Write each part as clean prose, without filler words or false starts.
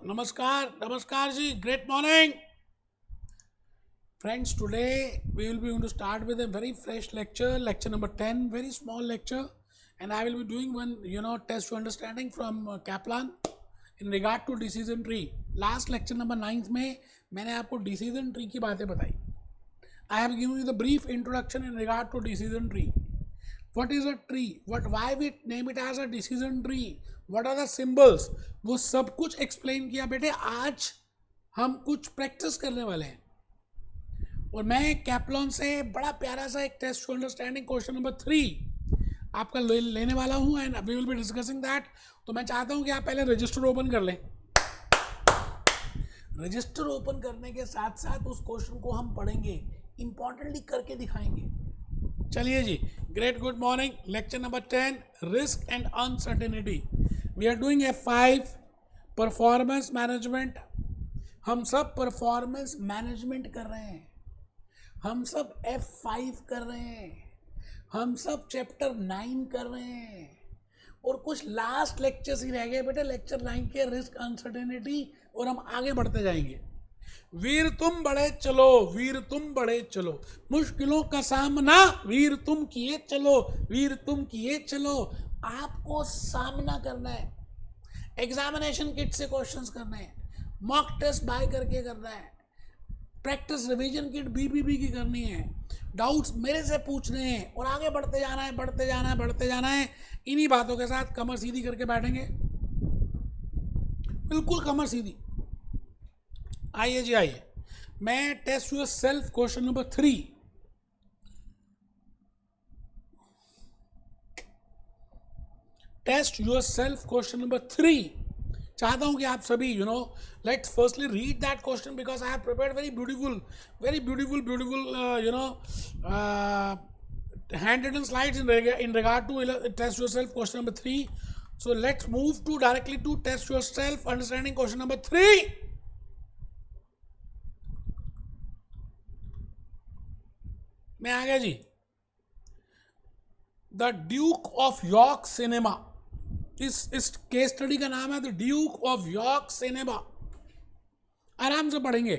Namaskar ji, great morning. Friends, today we will be going to start with a very fresh lecture number 10, very small lecture, and I will be doing one, test to understanding from Kaplan in regard to decision tree. Last lecture number 9 में मैंने आपको decision tree की बातें बताई. I have given you the brief introduction in regard to decision tree. What is a tree? Why we name it as a decision tree? What are the symbols? वो सब कुछ explain किया बेटे. आज हम कुछ practice करने वाले हैं और मैं कैप्लॉन से बड़ा प्यारा सा एक test to understanding question number 3 आपका लेने वाला हूं and we will be discussing that. तो मैं चाहता हूं कि आप पहले रजिस्टर ओपन कर लें. रजिस्टर ओपन करने के साथ साथ उस क्वेश्चन को हम पढ़ेंगे, इंपॉर्टेंटली करके दिखाएंगे. चलिए जी, great good morning. Lecture number 10, risk and uncertainty. We are doing F5 performance management. हम सब परफॉर्मेंस मैनेजमेंट कर रहे हैं, हम सब F5 कर रहे हैं, हम सब चैप्टर 9 कर रहे हैं और कुछ लास्ट लेक्चर्स ही रह गए बेटे लेक्चर 9 के, रिस्क अनसर्टेनिटी, और हम आगे बढ़ते जाएंगे. वीर तुम बढ़े चलो, वीर तुम बढ़े चलो, मुश्किलों का सामना वीर तुम किए चलो, वीर तुम किए चलो. आपको सामना करना है, एग्जामिनेशन किट से क्वेश्चंस करने हैं, मॉक टेस्ट बाय करके करना है, प्रैक्टिस रिवीजन किट बीबीबी की करनी है, डाउट्स मेरे से पूछने हैं और आगे बढ़ते जाना है, बढ़ते जाना है, बढ़ते जाना है. इन्हीं बातों के साथ कमर सीधी करके बैठेंगे, बिल्कुल कमर सीधी. आइए जी आइए, मैं test yourself question number 3. Test yourself question number 3 चाहता हूं कि आप सभी let's firstly read that question because I have prepared very beautiful handwritten slides in regard to test yourself question number 3. So let's move to directly to test yourself understanding question number 3. मैं आ गया जी. The Duke of York cinema, इस case study का नाम है the Duke of York cinema. आराम से पढ़ेंगे.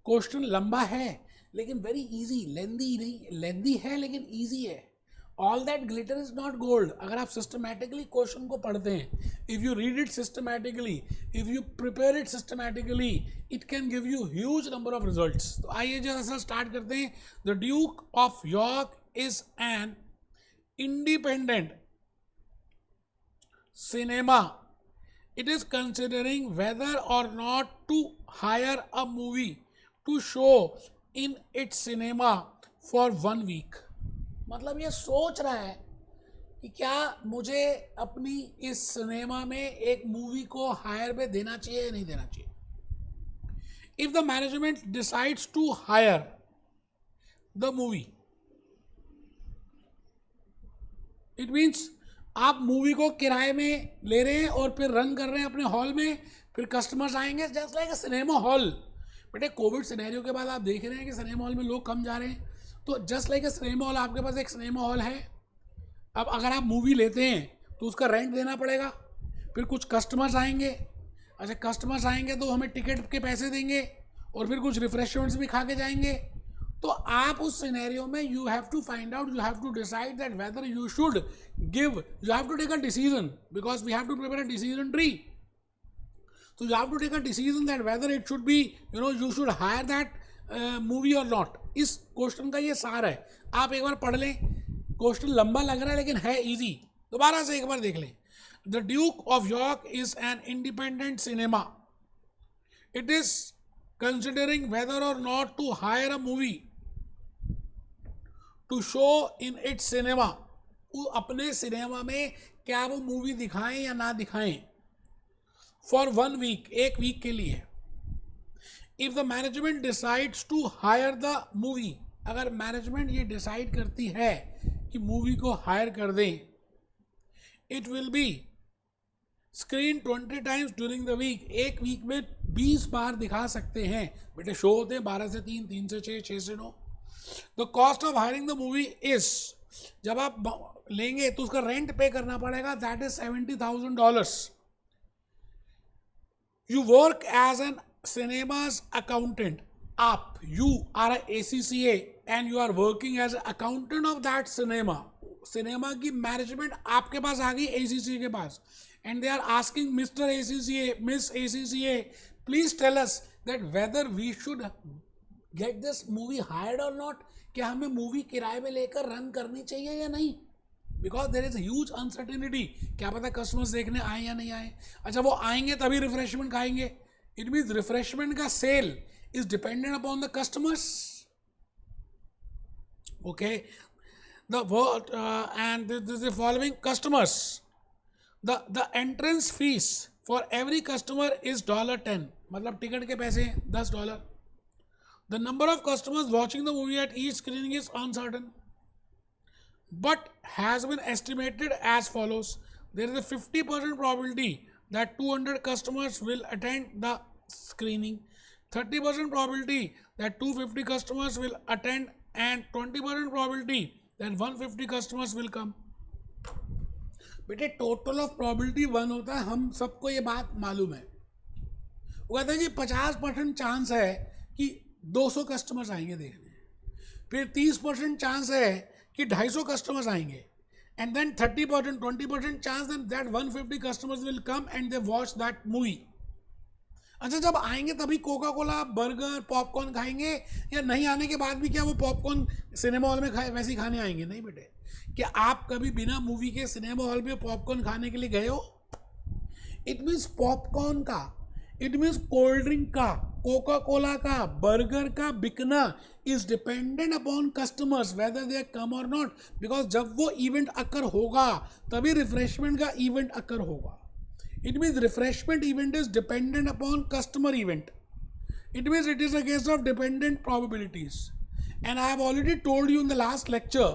क्वेश्चन लंबा है लेकिन वेरी इजी, लेंदी नहीं, लेंदी है लेकिन इजी है. All that glitter is not gold. अगर आप सिस्टमैटिकली क्वेश्चन को पढ़ते हैं, if you read it systematically, if you prepare it systematically, it can give you huge number of results. तो आइए जरा स्टार्ट करते हैं. The Duke of York is an independent cinema. It is considering whether or not to hire a movie to show in its cinema for 1 week. मतलब ये सोच रहा है कि क्या मुझे अपनी इस सिनेमा में एक मूवी को हायर पे देना चाहिए या नहीं देना चाहिए. If the management decides to hire the movie, it means आप मूवी को किराए में ले रहे हैं और फिर रन कर रहे हैं अपने हॉल में, फिर कस्टमर्स आएंगे जस्ट लाइक अ सिनेमा हॉल. बेटे कोविड सिनेरियो के बाद आप देख रहे हैं कि सिनेमा हॉल में लोग कम जा रहे हैं, तो जस्ट लाइक अ सिनेमा हॉल आपके पास एक सिनेमा हॉल है. अब अगर आप मूवी लेते हैं तो उसका रेंट देना पड़ेगा, फिर कुछ कस्टमर्स आएंगे. अच्छा, कस्टमर्स आएंगे तो हमें टिकट के पैसे देंगे और फिर कुछ रिफ्रेशमेंट्स भी खा के जाएंगे. तो आप उस सिनेरियो में you have to find out, you have to decide that whether you should give, you have to take a decision because we have to prepare a decision tree. So you have to take a decision that whether it should be, you should hire that movie or not. इस question का ये सार है. आप एक बार पढ़ लें, question लंबा लग रहा है लेकिन है इजी. दोबारा से एक बार देख लें. The Duke of York is an independent cinema. It is considering whether or not to hire a movie to show in its cinema. अपने सिनेमा में क्या वो मूवी दिखाएं या ना दिखाएं for 1 week, एक वीक के लिए. If the management decides to hire the movie, अगर मैनेजमेंट ये डिसाइड करती है कि मूवी को हायर कर दें, it will be screen 20 times during the week. एक वीक में 20 बार दिखा सकते हैं. बेटे शो होते हैं 12 से 3, 3 से 6, 6 से 9. The cost of hiring the movie is, जब आप लेंगे तो उसका रेंट पे करना पड़ेगा, that is $70,000. You work as an cinema's accountant. You are a ACCA and you are working as an accountant of that cinema. Cinema की management आपके पास आ गई ACCA के पास, and they are asking Mr. ACCA, Miss ACCA, please tell us that whether we should get this movie hired or not. क्या हमें movie किराए में लेकर run करनी चाहिए या नहीं? Because there is huge uncertainty. क्या पता कस्टमर्स देखने आए या नहीं आए. अच्छा वो आएंगे तभी रिफ्रेशमेंट खाएंगे. इट मीन्स रिफ्रेशमेंट का sale is dependent upon the customers. Okay and this is the following customers. The entrance fees for every customer is $10. मतलब टिकट के पैसे $10. The number of customers watching the movie at each screening is uncertain, but has been estimated as follows. There is a 50% probability that 200 customers will attend the screening, 30% probability that 250 customers will attend, and 20% probability that 150 customers will come. बेटे total of probability 1 होता है, हम सबको ये बात मालूम है. वो कहते हैं जी 50% चांस है कि 200 कस्टमर्स आएंगे देखने, फिर 30% चांस है कि 250 कस्टमर्स आएंगे, and then 30%, 20% chance that 150 customers will come and they watch that movie. अच्छा जब आएंगे तभी कोका कोला, बर्गर, पॉपकॉर्न खाएंगे, या नहीं आने के बाद भी क्या वो पॉपकॉर्न सिनेमा हॉल में खाए वैसे ही खाने आएंगे? नहीं बेटे. क्या आप कभी बिना मूवी के सिनेमा हॉल में पॉपकॉर्न खाने के लिए गए हो? इट मीन्स पॉपकॉर्न का, इट मीन्स कोल्ड ड्रिंक का, कोका कोला का, बर्गर का बिकना is dependent upon customers whether they come और नॉट. बिकॉज जब वो इवेंट अकर होगा तभी रिफ्रेशमेंट का इवेंट अकर होगा. It means refreshment event is dependent upon customer event. It means it is a case of dependent probabilities. And I have already told you in the last lecture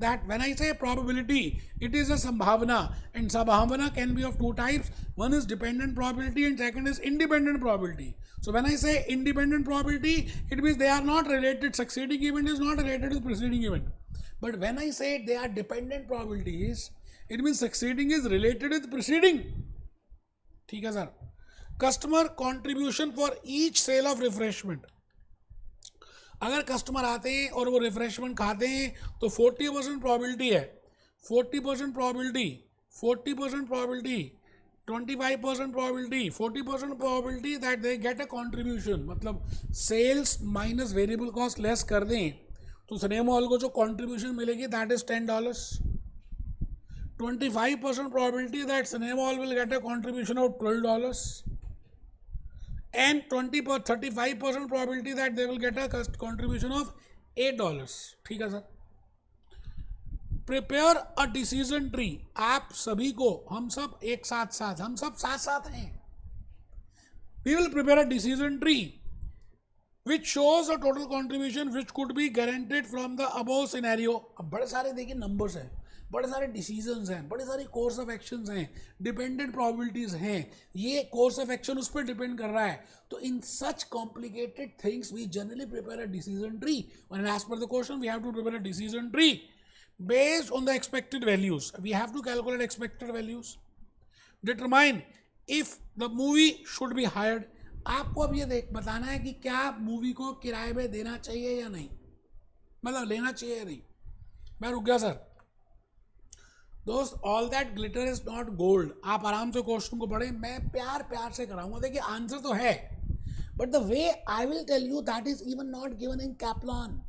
that when I say probability, it is a sambhavana, and sambhavana can be of two types. One is dependent probability and second is independent probability. So when I say independent probability, it means they are not related. Succeeding event is not related to preceding event. But when I say they are dependent probabilities, it means succeeding is related with preceding. ठीक है sir. Customer contribution for each sale of refreshment. अगर customer आते हैं और वो refreshment खाते हैं तो 40% प्रॉबिलिटी है, 40% probability, 40% probability, 25% probability, 40% probability that they get a contribution. मतलब sales minus variable cost less कर दें तो सिनेमा हॉल को जो कॉन्ट्रीब्यूशन मिलेगी that is $10. 25% probability that cinema hall will get a contribution of $12, and 35% probability that they will get a contribution of $8. ठीक है sir. Prepare a decision tree. आप सभी को, हम सब एक साथ हम सब साथ हैं. We will prepare a decision tree which shows a total contribution which could be guaranteed from the above scenario. अब बड़े सारे देखिए नंबर्स हैं, बड़े सारे डिसीजंस हैं, बड़े सारे कोर्स ऑफ एक्शंस हैं, डिपेंडेंट प्रॉबिलिटीज़ हैं, ये कोर्स ऑफ एक्शन उस पर डिपेंड कर रहा है. तो in such complicated things we generally prepare a decision tree. And as per the question we have to prepare a decision tree based on the expected values. We have to calculate expected values, determine if the movie should be hired. आपको अब ये बताना है कि क्या movie को किराए में देना चाहिए या नहीं, मतलब लेना चाहिए या नहीं. मैं रुक गया सर. दोस्त, all that glitter is not gold. आप आराम से क्वेश्चन को पढ़ें, मैं प्यार से कराऊंगा. देखिए आंसर तो है, but the way I will tell you that is even not given in Kaplan.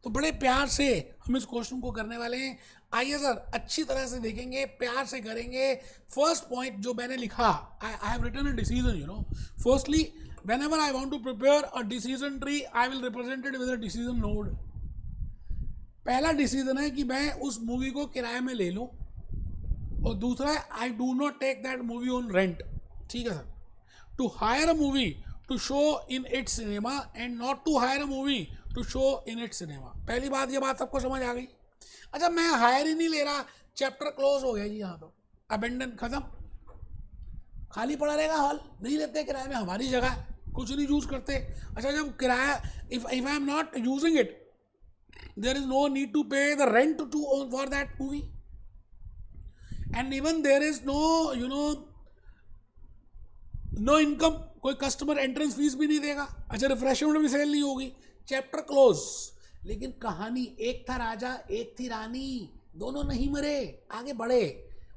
तो बड़े प्यार से हम इस क्वेश्चन को करने वाले हैं. आइए सर अच्छी तरह से देखेंगे, प्यार से करेंगे. फर्स्ट पॉइंट जो मैंने लिखा, I have written a decision. You know, firstly whenever I want to prepare a decision tree I will represent it with a decision node. पहला डिसीजन है कि मैं उस मूवी को किराए में ले लूँ, और दूसरा है I do not take that movie on rent. ठीक है sir. To hire a movie to show in its cinema and not to hire a movie to show in its cinema. पहली बात, ये बात सबको समझ आ गई. अच्छा मैं हायर ही नहीं ले रहा, चैप्टर क्लोज हो गया जी. यहाँ तो अबेंडन खत्म, खाली पड़ा रहेगा हॉल. नहीं लेते किराए में, हमारी जगह कुछ नहीं यूज़ करते. अच्छा जब किराया, if I am not using it, there is no need to pay the rent for that movie, and even there is no no income, कोई कस्टमर एंट्रेंस फीस भी नहीं देगा। अच्छा, रिफ्रेशमेंट भी सेल नहीं होगी, चैप्टर क्लोज। लेकिन कहानी, एक था राजा एक थी रानी, दोनों नहीं मरे, आगे बढ़े।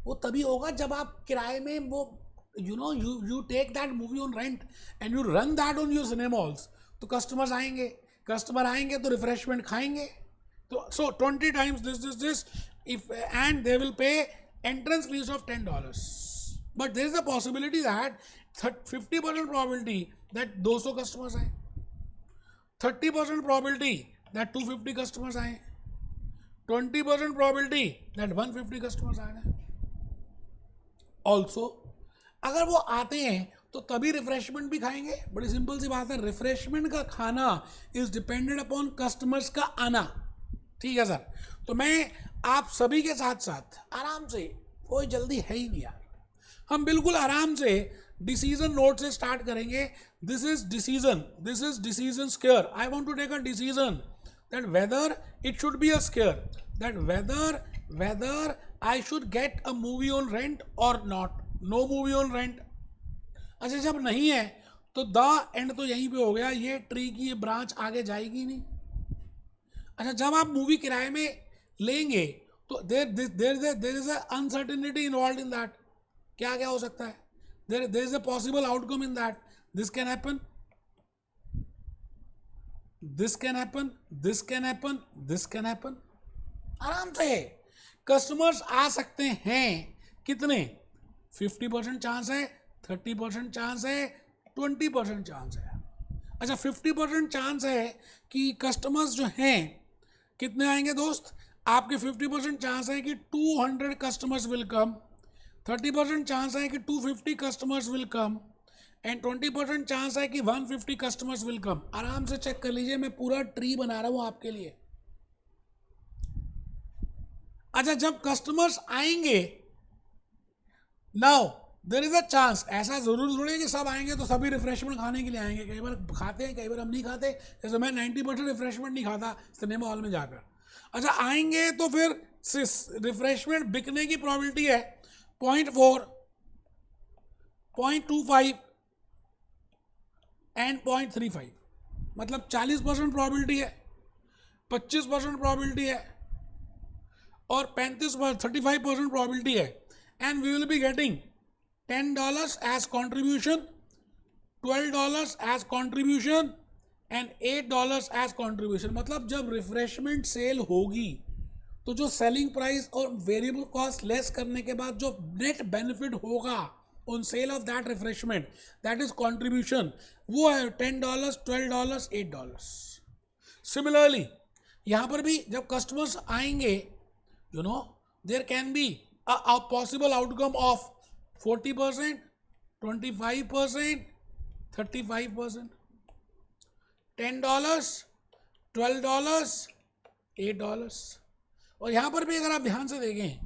वो तभी होगा जब आप किराए में वो you take that movie on rent and you run that on your cinema halls. तो कस्टमर आएंगे तो रिफ्रेशमेंट खाएंगे। तो सो 20 times this if and they will pay entrance fees of $10, but there is a possibility that 50% probability that 200 customers आए, 30% probability that 250 customers आए, 20% probability that 150 customers आ गए। Also अगर वो आते हैं तो तभी रिफ्रेशमेंट भी खाएंगे। बड़ी सिंपल सी बात है, रिफ्रेशमेंट का खाना इज डिपेंडेंट अपॉन कस्टमर्स का आना। ठीक है सर, तो मैं आप सभी के साथ साथ आराम से, कोई जल्दी है ही नहीं यार, हम बिल्कुल आराम से डिसीजन नोट से स्टार्ट करेंगे। This is decision square. I want to take a decision that whether it should be a square, that whether I should get a movie on rent और not. No movie on rent. अच्छा, जब नहीं है तो the end तो यहीं पे हो गया, ये ट्री की ये ब्रांच आगे जाएगी नहीं। अच्छा, जब आप मूवी किराए में लेंगे तो there is a uncertainty involve in that. क्या क्या हो सकता है? There is a possible outcome in that. This can happen, this can happen, this can happen, this can happen. आराम से कस्टमर्स आ सकते हैं। कितने? 50% चांस है, 30% चांस है, 20% चांस है। अच्छा, 50% चांस है कि कस्टमर्स जो हैं कितने आएंगे दोस्त? आपके 50% चांस है कि 200 कस्टमर्स विल कम, 30% चांस है कि 250 customers will come, and 20% chance है कि 150 कस्टमर्स विल कम। आराम से चेक कर लीजिए, मैं पूरा ट्री बना रहा हूँ आपके लिए। अच्छा, जब कस्टमर्स आएंगे, now there is a chance, ऐसा जरूर थोड़ी है कि सब आएंगे तो सभी रिफ्रेशमेंट खाने के लिए आएंगे। कई बार खाते हैं, कई बार हम नहीं खाते। जैसे मैं 90% रिफ्रेशमेंट नहीं खाता सिनेमा हॉल में जाकर। अच्छा, आएंगे तो फिर रिफ्रेशमेंट बिकने की प्रोबेबिलिटी है 0.4, 0.25 एंड 0.35। मतलब 40% प्रोबेबिलिटी है, 25% प्रोबेबिलिटी है और 35% प्रोबेबिलिटी है। And we will be getting $10 as contribution, $12 as contribution and $8 as contribution। मतलब जब रिफ्रेशमेंट सेल होगी तो जो सेलिंग प्राइस और वेरिएबल कॉस्ट लेस करने के बाद जो नेट बेनिफिट होगा on sale of that refreshment, that is contribution, वो है $10, $12, $8। सिमिलरली यहाँ पर भी जब कस्टमर्स आएंगे, there can be a possible outcome of 40%, 25%, 35%, $10, $12, $8। और यहाँ पर भी अगर आप ध्यान से देखें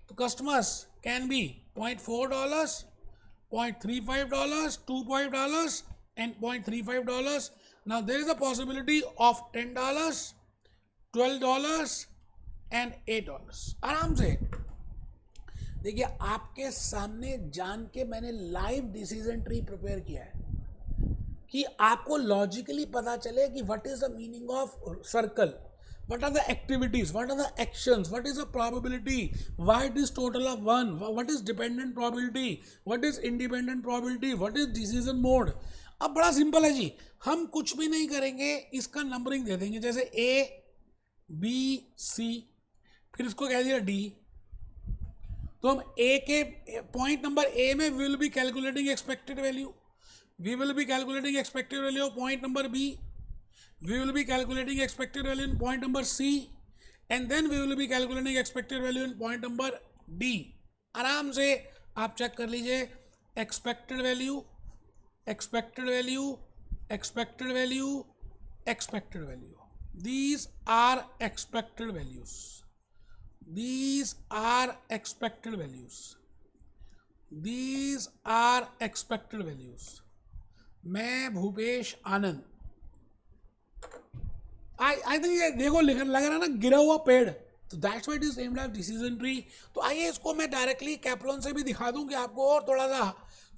तो customers can be $0.4, $0.35, $2 and $0.35। Now there is a possibility of $10, $12 and $8। आराम से देखिए, आपके सामने जान के मैंने लाइव डिसीजन ट्री प्रिपेयर किया है कि आपको लॉजिकली पता चले कि what is the meaning of circle, what are the activities, what are the actions, what is the probability, why it is total of 1, what is dependent probability, what is independent probability, what is decision mode. अब बड़ा simple है जी, हम कुछ भी नहीं करेंगे, इसका numbering दे देंगे। जैसे A, B, C, फिर इसको कह दिया D। तो हम ए के पॉइंट नंबर ए में we will be calculating expected value, we will be calculating expected value of point number B, we will be calculating expected value in point number C, and then we will be calculating expected value in point number D. आराम से आप check कर लीजिए, expected value, expected value, expected value, expected value, these are expected values, these are expected values, these are expected values। मैं भूपेश आनंद, आई think ये देखो लग रहा है ना गिरा हुआ पेड़, तो that's why it is named as decision tree. तो आइए इसको मैं डायरेक्टली कैप्लॉन से भी दिखा दूं कि आपको और थोड़ा सा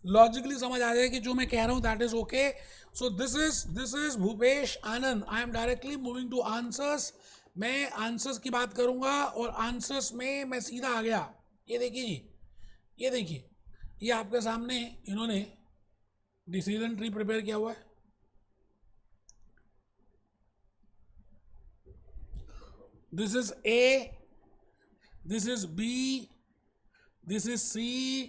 लॉजिकली समझ आ जाए कि जो मैं कह रहा हूँ that is okay. So this is Bhupesh Anand. I am directly moving two answers. मैं आंसर्स की बात करूंगा और आंसर्स में मैं सीधा आ गया. ये देखिए जी, ये देखिए, ये आपके सामने इन्होंने डिसीजन ट्री प्रिपेयर किया हुआ है. This is A, this is B, this is C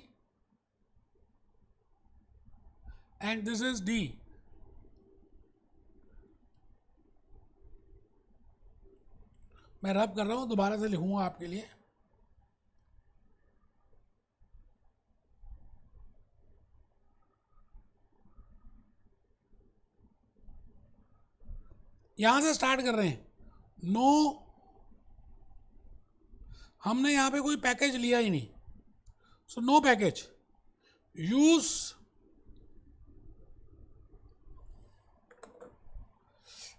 and this is D. मैं रब कर रहा हूं, दोबारा से लिखूंगा आपके लिए. यहां से स्टार्ट कर रहे हैं. नो, हमने यहां पे कोई पैकेज लिया ही नहीं. So no package. Use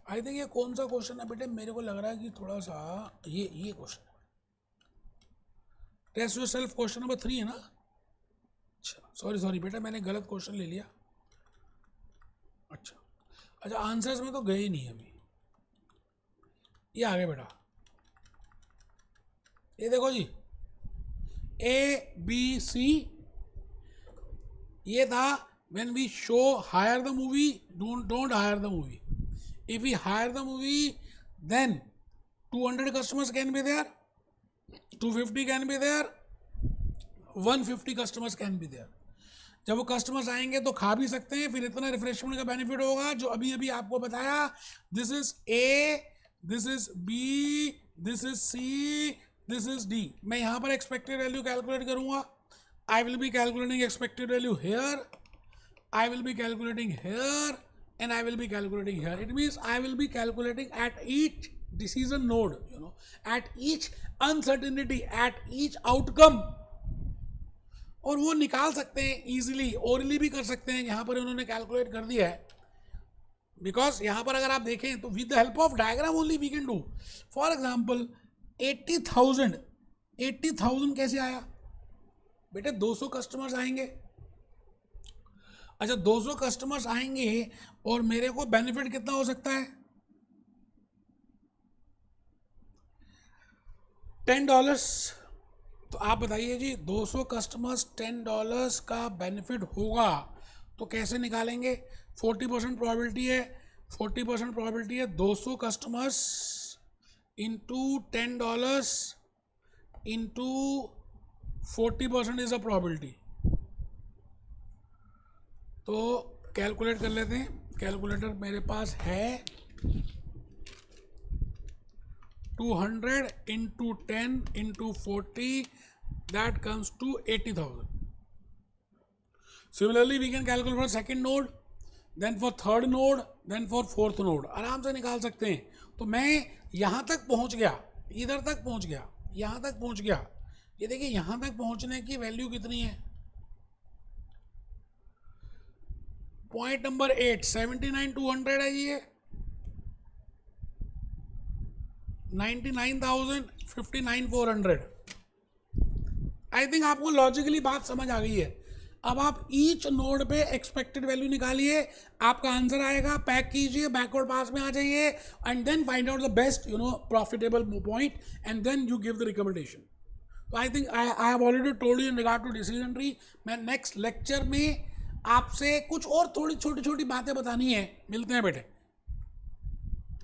I think ये कौन सा क्वेश्चन है बेटे, मेरे को लग रहा है कि थोड़ा सा ये क्वेश्चन है. Test yourself question number 3 है ना. अच्छा सॉरी बेटा, मैंने गलत क्वेश्चन ले लिया. अच्छा आंसर्स में तो गए ही नहीं अभी. ये आ गए बेटा. ये देखो जी, ए बी सी. ये था when we show hire the movie, don't hire the movie. If we hire the movie, then 200 customers can be there, 250 can be there, 150 customers can be there. जब वो कस्टमर्स आएंगे तो खा भी सकते हैं, फिर इतना रिफ्रेशमेंट का बेनिफिट होगा जो अभी अभी आपको बताया. This is A, this is B, this is C, this is D. मैं यहाँ पर एक्सपेक्टेड वैल्यू कैलकुलेट करूँगा. I will be calculating expected value here, I will be calculating here, and I will be calculating here. It means I will be calculating at each decision node, at each uncertainty, at each outcome. और वो निकाल सकते हैं easily, orally भी कर सकते हैं. यहाँ पर उन्होंने कैलकुलेट कर दिया है. बिकॉज यहाँ पर अगर आप देखें तो with the help of diagram only we can do. For example 80,000 कैसे आया बेटे? 200 कस्टमर्स आएंगे. अच्छा 200 कस्टमर्स आएंगे और मेरे को बेनिफिट कितना हो सकता है? $10. तो आप बताइए जी, 200 कस्टमर्स $10 का बेनिफिट होगा तो कैसे निकालेंगे? 40% प्रोबेबिलिटी है, 40% प्रोबेबिलिटी है. 200 customers into $10 into 40% is a probability. तो कैलकुलेट कर लेते हैं. कैलकुलेटर मेरे पास है. 200 into 10 into 40 that comes to 80,000. Similarly we can calculate for second node, then for third node, then for fourth node. आराम से निकाल सकते हैं. तो मैं यहाँ तक पहुँच गया, इधर तक पहुँच गया, यहाँ तक पहुँच गया. ये देखिए यहाँ तक पहुँचने की वैल्यू कितनी है? पॉइंट नंबर 8 79,200 है ये. 99,000 59,400. आई थिंक आपको लॉजिकली बात समझ आ गई है. अब आप ईच नोड पे एक्सपेक्टेड वैल्यू निकालिए, आपका आंसर आएगा. पैक कीजिए, बैकवर्ड पास में आ जाइए and then find out the best profitable point and then you give the recommendation. तो I think I have already told you in regard to decision tree. मैं next lecture में आपसे कुछ और थोड़ी छोटी छोटी बातें बतानी है. मिलते हैं बेटे.